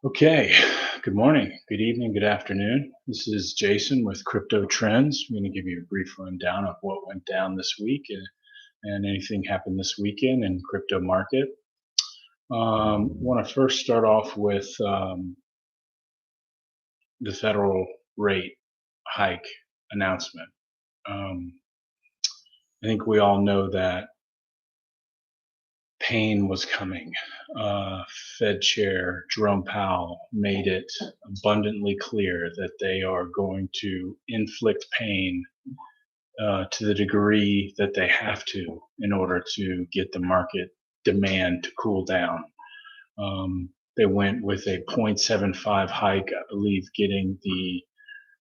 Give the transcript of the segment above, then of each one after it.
Okay, good morning, good evening, good afternoon. This is Jason with Crypto Trends. I'm going to give you a brief rundown of what went down this week and anything happened this weekend in crypto market. Want to first start off with the federal rate hike announcement. Um, I think we all know that pain was coming. Uh, Fed Chair Jerome Powell made it abundantly clear that they are going to inflict pain to the degree that they have to in order to get the market demand to cool down. They went with a 0.75 hike, I believe, getting the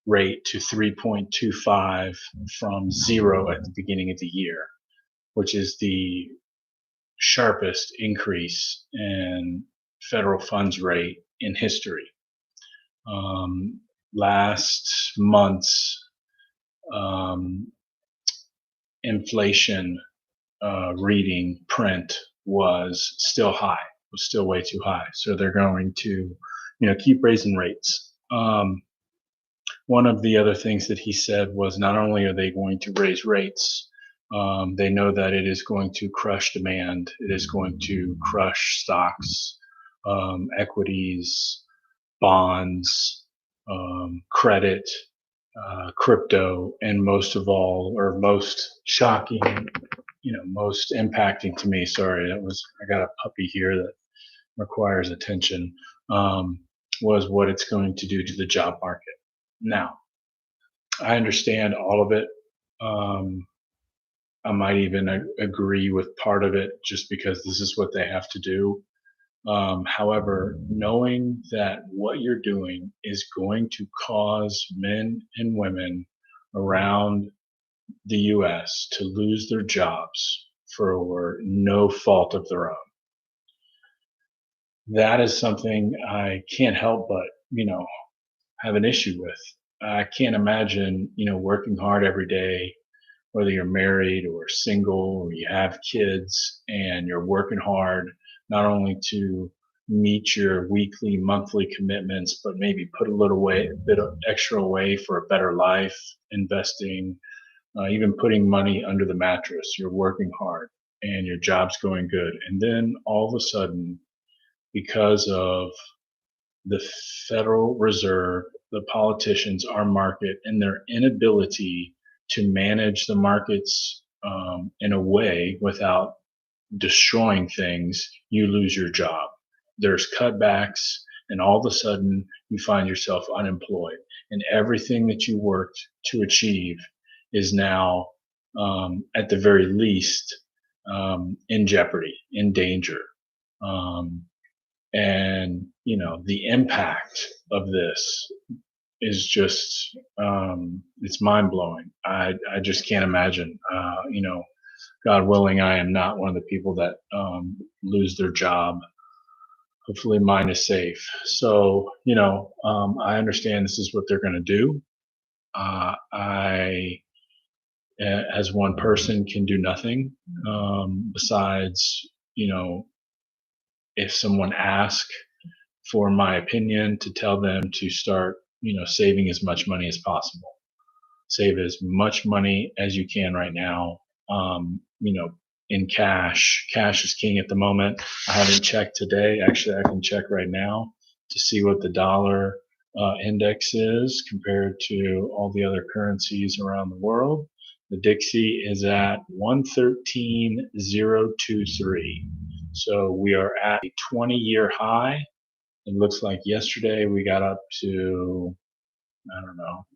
rate to 3.25 from zero at the beginning of the year, which is the sharpest increase in federal funds rate in history. Um, Last month's um, inflation reading print was still high, was still way too high. So they're going to, keep raising rates. One of the other things that he said was not only are they going to raise rates, they know that it is going to crush demand. It is going to crush stocks, equities, bonds, credit, crypto, and most of all, or most shocking, most impacting to me. Sorry, I got a puppy here that requires attention. Um, was what it's going to do to the job market. Now, I understand all of it. Um, I might even agree with part of it just because this is what they have to do. However, knowing that what you're doing is going to cause men and women around the US to lose their jobs for no fault of their own, that is something I can't help but, have an issue with. I can't imagine, working hard every day, whether you're married or single or you have kids and you're working hard not only to meet your weekly, monthly commitments, but maybe put a bit of extra away for a better life, investing, even putting money under the mattress. You're working hard and your job's going good. And then all of a sudden, because of the Federal Reserve, the politicians, our market, and their inability to manage the markets in a way without destroying things, you lose your job. There's cutbacks, and all of a sudden, you find yourself unemployed, and everything that you worked to achieve is now, at the very least, in jeopardy, in danger. Um, and the impact of this is just it's mind blowing. I just can't imagine. God willing, I am not one of the people that lose their job. Hopefully, mine is safe. So I understand this is what they're going to do. I, as one person, can do nothing besides if someone asks for my opinion, to tell them to start, saving as much money as possible. Save as much money as you can right now. In cash. Cash is king at the moment. I haven't checked today. Actually, I can check right now to see what the dollar index is compared to all the other currencies around the world. The Dixie is at 113.023. So we are at a 20-year high. It looks like yesterday we got up to, I don't know,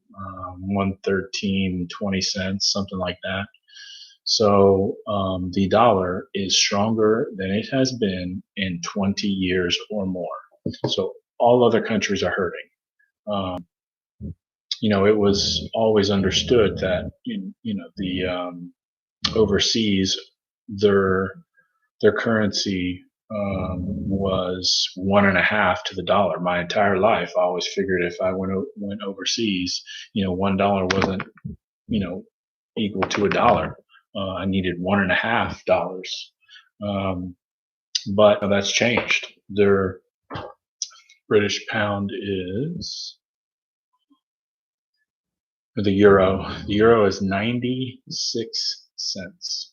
113.20, something like that. So the dollar is stronger than it has been in 20 years or more. So all other countries are hurting. Um, it was always understood that the overseas their currency was 1.5 to the dollar. My entire life, I always figured if I went overseas, $1 wasn't you know equal to a dollar. I needed $1.5. But that's changed. British pound is, or the euro. The euro is 96 cents,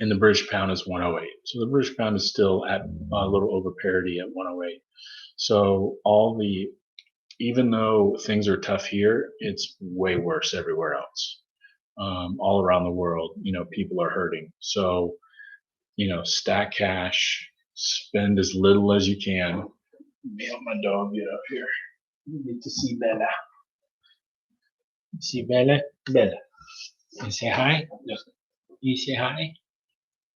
and the British pound is 108. So the British pound is still at a little over parity at 108. So even though things are tough here, it's way worse everywhere else. All around the world, people are hurting. So, stack cash, spend as little as you can. Let me help my dog get up here. You get to see Bella. See Bella? Bella. You say hi? You say hi?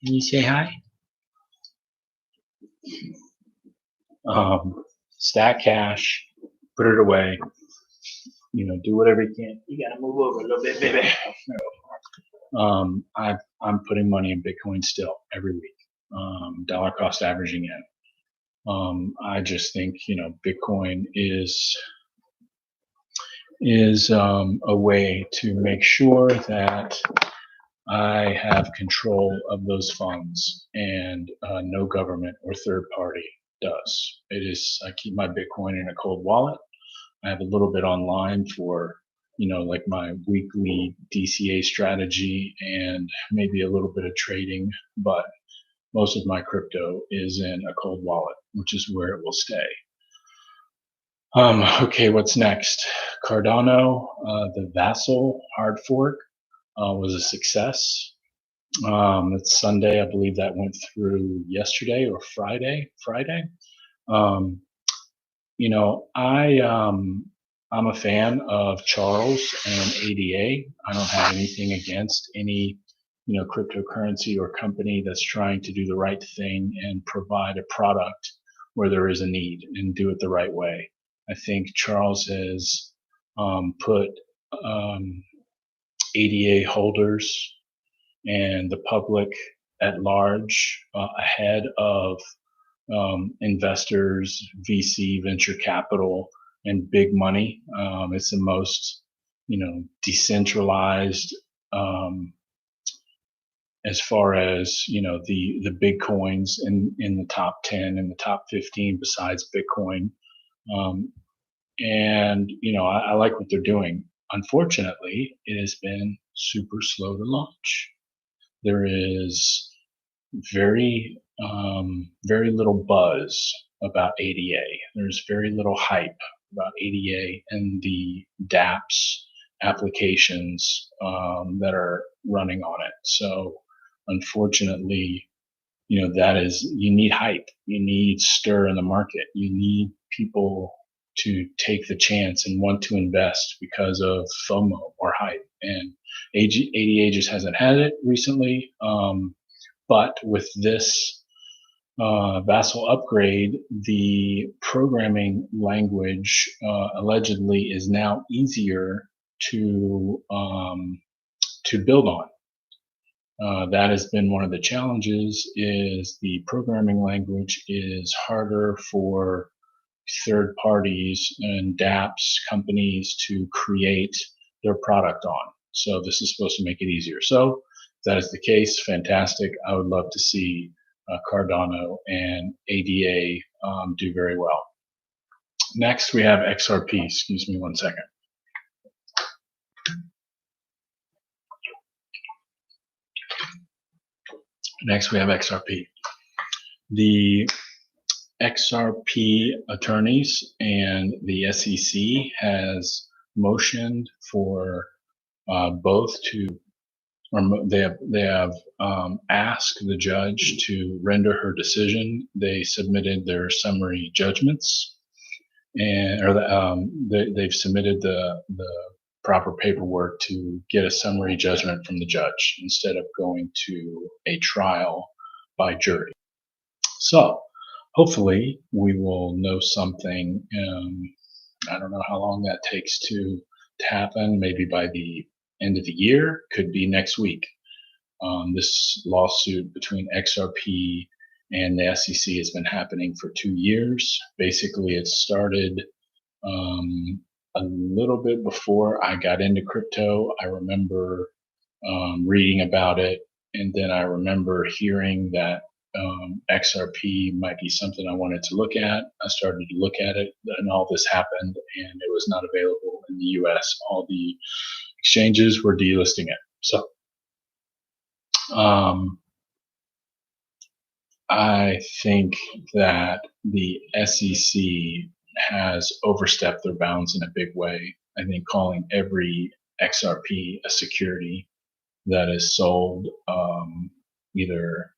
Can you say hi? Stack cash, put it away. Do whatever you can. You gotta move over a little bit, baby. I'm putting money in Bitcoin still every week. Dollar cost averaging in. I just think Bitcoin is a way to make sure that I have control of those funds, and no government or third party does. I keep my Bitcoin in a cold wallet. I have a little bit online for, like my weekly DCA strategy and maybe a little bit of trading, but most of my crypto is in a cold wallet, which is where it will stay. Okay, what's next? Cardano, the Vassal hard fork, was a success. It's Sunday, I believe that went through yesterday or Friday. I'm a fan of Charles and ADA. I don't have anything against any, cryptocurrency or company that's trying to do the right thing and provide a product where there is a need and do it the right way. I think Charles has put ADA holders and the public at large ahead of investors, VC, venture capital, and big money. It's the most, decentralized as far as the big coins in the top 10 and the top 15 besides Bitcoin. And I like what they're doing. Unfortunately, it has been super slow to launch. There is very little buzz about ADA. There's very little hype about ADA and the dApps applications that are running on it. So unfortunately, you need hype. You need stir in the market. You need people to take the chance and want to invest because of FOMO or hype. And ADA just hasn't had it recently. But with this Vassal upgrade, the programming language allegedly is now easier to build on. That has been one of the challenges. Is the programming language is harder for third parties and dApps companies to create their product on. So this is supposed to make it easier. So if that is the case, fantastic. I would love to see Cardano and ADA do very well. Next, we have XRP. Excuse me one second. Next, we have XRP. The XRP attorneys and the SEC has motioned for both to, or they have asked the judge to render her decision. They submitted their summary judgments, and they've submitted the proper paperwork to get a summary judgment from the judge instead of going to a trial by jury. So hopefully we will know something. I don't know how long that takes to happen. Maybe by the end of the year, could be next week. This lawsuit between XRP and the SEC has been happening for 2 years. Basically, it started a little bit before I got into crypto. I remember reading about it, and then I remember hearing that XRP might be something I wanted to look at. I started to look at it, and all this happened, and it was not available in the US. All the exchanges were delisting it. So um, I think that the SEC has overstepped their bounds in a big way. I think calling every XRP a security that is sold either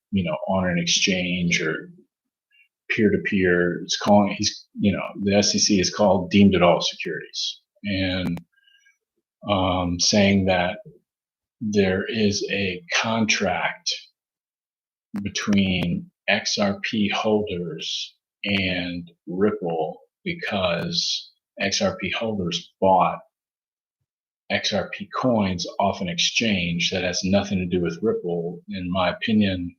on an exchange or peer to peer, it's calling the SEC is called deemed it all securities, and saying that there is a contract between XRP holders and Ripple because XRP holders bought XRP coins off an exchange that has nothing to do with Ripple. In my opinion,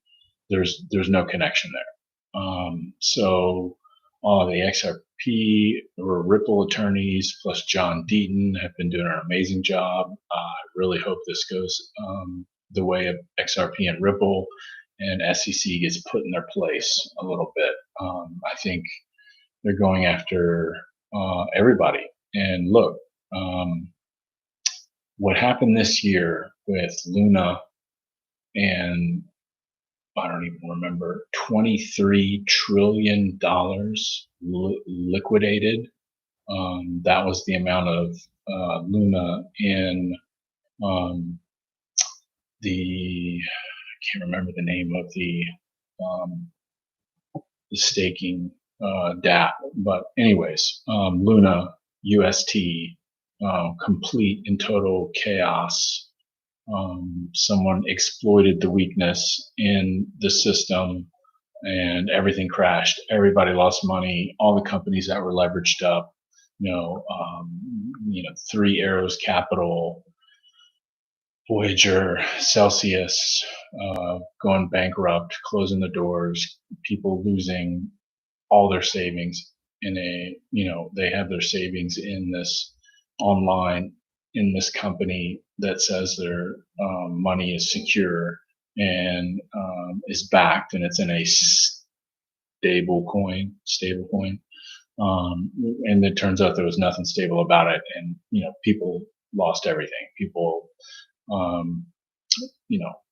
there's no connection there. So all the XRP or Ripple attorneys plus John Deaton have been doing an amazing job. I really hope this goes the way of XRP and Ripple, and SEC gets put in their place a little bit. I think they're going after everybody. And look, what happened this year with Luna and I don't even remember, $23 trillion liquidated. That was the amount of Luna in I can't remember the name of the staking DApp. But anyways, Luna, UST, complete and total chaos. Someone exploited the weakness in the system and everything crashed. Everybody lost money. All the companies that were leveraged up, Three Arrows Capital, Voyager, Celsius, going bankrupt, closing the doors, people losing all their savings they have their savings in this online in this company that says their money is secure and is backed, and it's in a stable coin. And it turns out there was nothing stable about it, and people lost everything. People,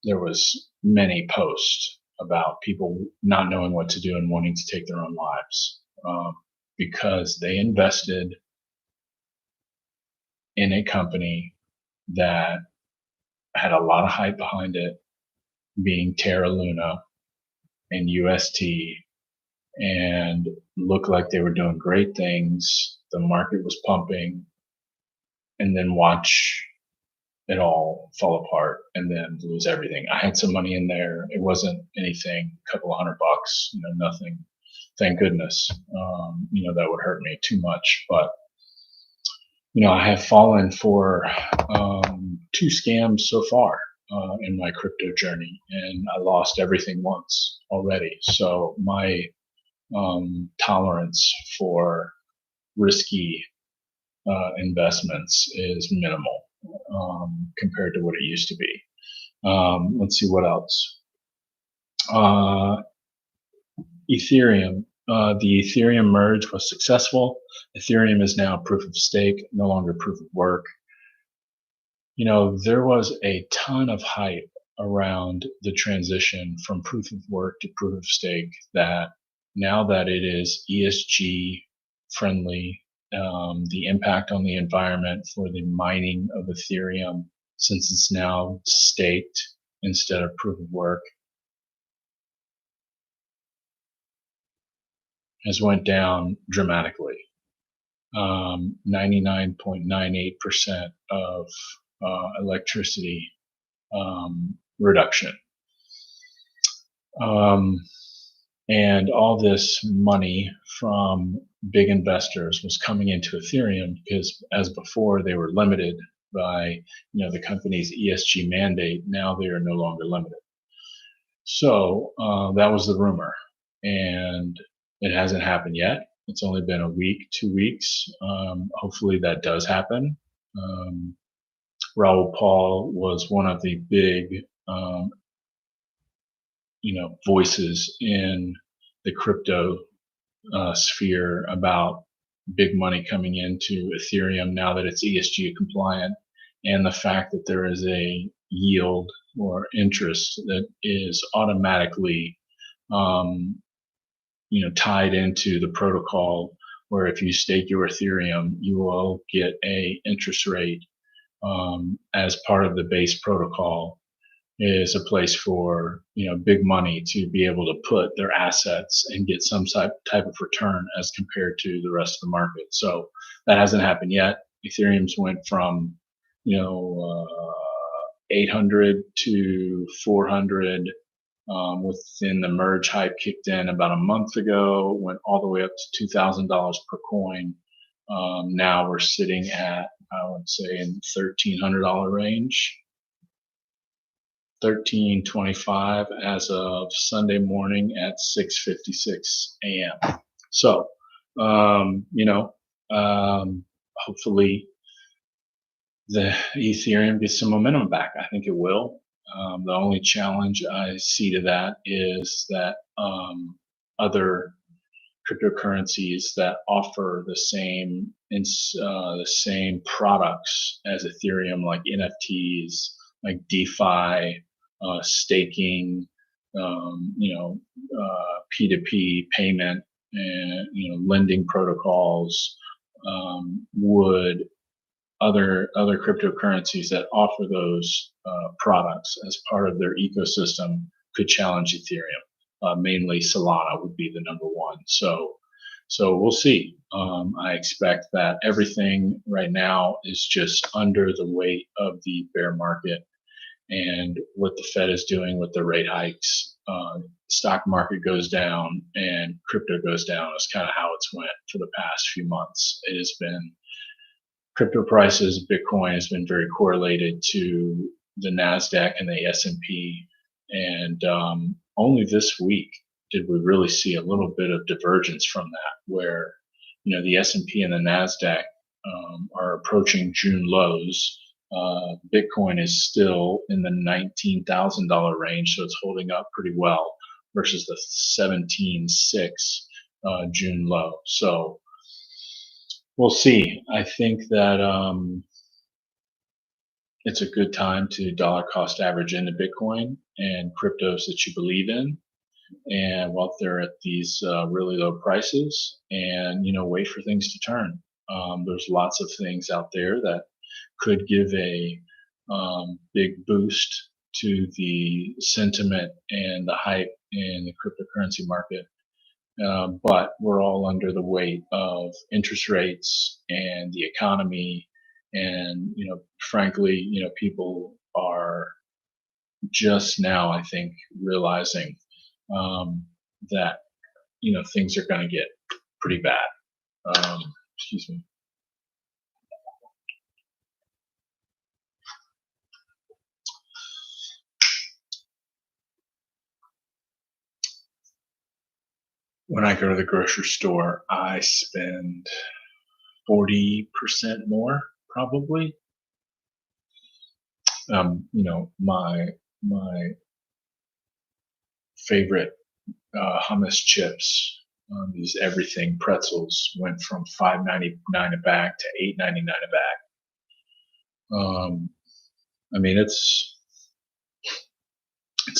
there was many posts about people not knowing what to do and wanting to take their own lives because they invested in a company that had a lot of hype behind it, being Terra Luna and UST, and looked like they were doing great things. The market was pumping, and then watch it all fall apart and then lose everything. I had some money in there. It wasn't anything, a couple of $100, nothing. Thank goodness. That would hurt me too much, but I have fallen for 2 scams so far in my crypto journey, and I lost everything once already. So my tolerance for risky investments is minimal compared to what it used to be. Let's see what else. Ethereum. The Ethereum merge was successful. Ethereum is now proof of stake, no longer proof of work. There was a ton of hype around the transition from proof of work to proof of stake, that now that it is ESG friendly, the impact on the environment for the mining of Ethereum, since it's now staked instead of proof of work, has went down dramatically. 99.98% of electricity reduction. And all this money from big investors was coming into Ethereum because, as before, they were limited by the company's ESG mandate. Now they are no longer limited. So that was the rumor, and it hasn't happened yet. It's only been a week, 2 weeks. Hopefully that does happen. Raoul Paul was one of the big voices in the crypto sphere about big money coming into Ethereum now that it's ESG compliant, and the fact that there is a yield or interest that is automatically um, tied into the protocol, where if you stake your Ethereum, you will get a interest rate as part of the base protocol, is a place for big money to be able to put their assets and get some type of return as compared to the rest of the market. So that hasn't happened yet. Ethereum's went from 800 to 400 within the merge hype kicked in about a month ago. Went all the way up to $2,000 per coin. Now we're sitting at, I would say, in the $1,300 range. 1325 as of Sunday morning at 6:56 a.m. So, hopefully the Ethereum gets some momentum back. I think it will. The only challenge I see to that is that other cryptocurrencies that offer the same products as Ethereum, like NFTs, like DeFi, staking, P2P payment, and lending protocols, would other cryptocurrencies that offer those products as part of their ecosystem could challenge Ethereum. Mainly Solana would be the number one. So we'll see. I expect that everything right now is just under the weight of the bear market and what the Fed is doing with the rate hikes. Stock market goes down and crypto goes down is kind of how it's went for the past few months. It has been crypto prices, Bitcoin has been very correlated to the Nasdaq and the S&P, and only this week did we really see a little bit of divergence from that, where the S&P and the Nasdaq are approaching June lows. Bitcoin is still in the $19,000 range, so it's holding up pretty well versus the 17.6 June low. So we'll see. I think that it's a good time to dollar cost average into Bitcoin and cryptos that you believe in, and while they're at these really low prices, and wait for things to turn. There's lots of things out there that could give a big boost to the sentiment and the hype in the cryptocurrency market. But we're all under the weight of interest rates and the economy. And, frankly, people are just now, I think, realizing that, things are going to get pretty bad. Excuse me. When I go to the grocery store, I spend 40% more, probably. My favorite hummus chips, these everything pretzels, went from $5.99 a bag to $8.99 a bag. I mean, it's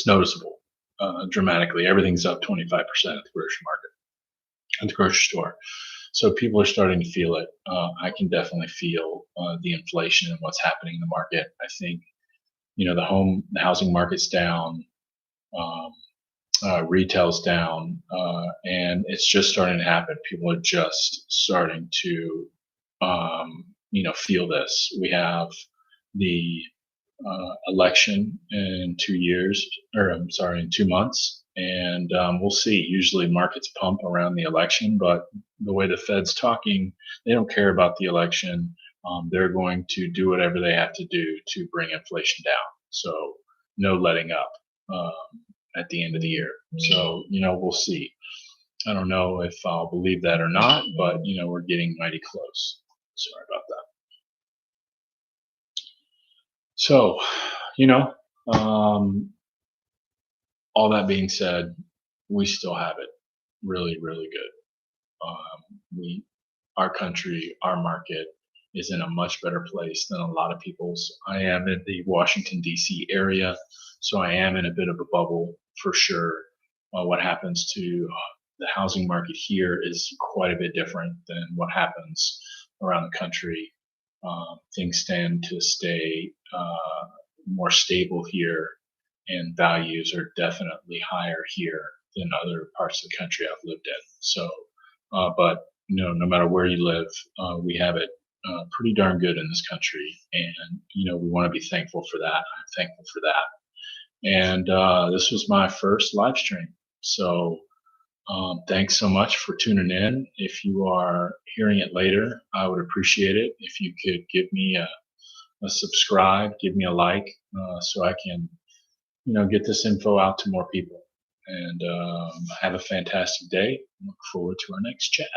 noticeable dramatically. Everything's up 25% at the grocery market, at the grocery store. So people are starting to feel it. I can definitely feel the inflation and what's happening in the market. I think, the housing market's down, retail's down, and it's just starting to happen. People are just starting to, feel this. We have the election in 2 years, or I'm sorry, in 2 months, and we'll see. Usually markets pump around the election, but the way the Fed's talking, they don't care about the election. They're going to do whatever they have to do to bring inflation down. So no letting up at the end of the year. So, we'll see. I don't know if I'll believe that or not, but, we're getting mighty close. Sorry about that. So, all that being said, we still have it really, really good. We, our country, our market is in a much better place than a lot of people's. I am in the Washington D.C. area, so I am in a bit of a bubble for sure. What happens to the housing market here is quite a bit different than what happens around the country. Things tend to stay more stable here, and values are definitely higher here than other parts of the country I've lived in. So, but no matter where you live, we have it pretty darn good in this country, and we want to be thankful for that. I'm thankful for that. And this was my first live stream, so thanks so much for tuning in. If you are hearing it later, I would appreciate it if you could give me a subscribe, give me a like, so I can get this info out to more people. And have a fantastic day. Look forward to our next chat.